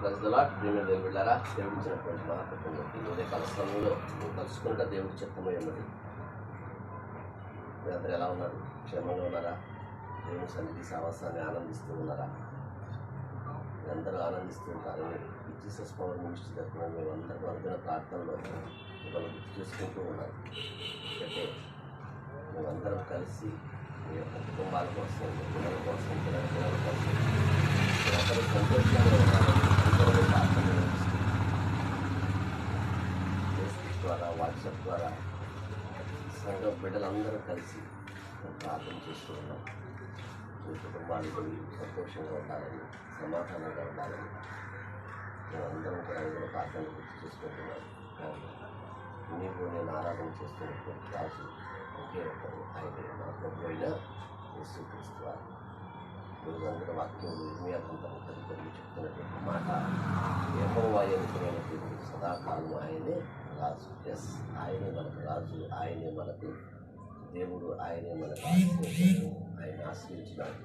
ప్రజల ప్రేమ దేవుళ్ళారా, దేవుడు ఇచ్చినటువంటి మహాత్మ ఈ ఉదయకాల సమయంలో నువ్వు కలుసుకుంటా దేవుడి చిత్తమై ఉన్నది. మీరందరూ ఎలా ఉన్నారు? క్షేమంగా ఉన్నారా? దేవుని సన్నిధి సావాసాన్ని ఆనందిస్తూ ఉన్నారా? మీరందరూ ఆనందిస్తూ ఉంటారని జీసస్ పవర్ మినిస్ట్రీ తరఫున మేమందరూ అనుకున్న ప్రార్థనలో మిమ్మల్ని గుర్తు చేసుకుంటూ ఉన్నారు. అంటే మేమందరం కలిసి మీ యొక్క కుటుంబాల కోసం, మీ పిల్లల కోసం, పిల్లల కోసం అందరూ సంతోషంగా ఉన్నారని అందరూ ప్రార్థన ఫేస్బుక్ ద్వారా, వాట్సాప్ ద్వారా సంఘ బిడ్డలందరూ కలిసి ప్రార్థన చేస్తూ ఉన్నాం. మీ కుటుంబానికి సంతోషంగా ఉండాలని, సమాధానంగా ఉండాలని మేమందరం కూడా ఇందులో ప్రార్థన గుర్తు చేసుకుంటున్నాం. నీవు నేను ఆరాధన చేస్తున్నటువంటి రాజు ఒకే ఒకరు, ఆయన మన ప్రభు అయిన యేసుక్రీస్తు వారు. రోజందరూ వాక్యంలో ఇర్మియా గ్రంథం 10 చెప్తున్నటువంటి మాట, యెహోవా అనుకునేటువంటి సదాకాలం ఆయనే రాజు. ఎస్, ఆయనే మనకు రాజు, ఆయనే మనకు దేవుడు, ఆయనే మనకు ఆశ్రయించాడు. ఆయన ఆశ్రయించినాడు.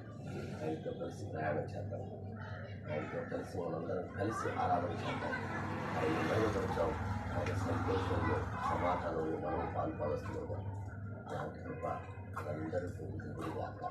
ఆయనతో కలిసి ప్రయాణం చేద్దాం, ఆయనతో కలిసి మనందరం కలిసి ఆరాధన చేద్దాం, ఆయన మెరుగుపరచాం. ఆయన సంతోషంలో, సమాధానంలో మనం పాల్పడుతున్నాం. అలాంటి కృప అందరికీ గురిగాక.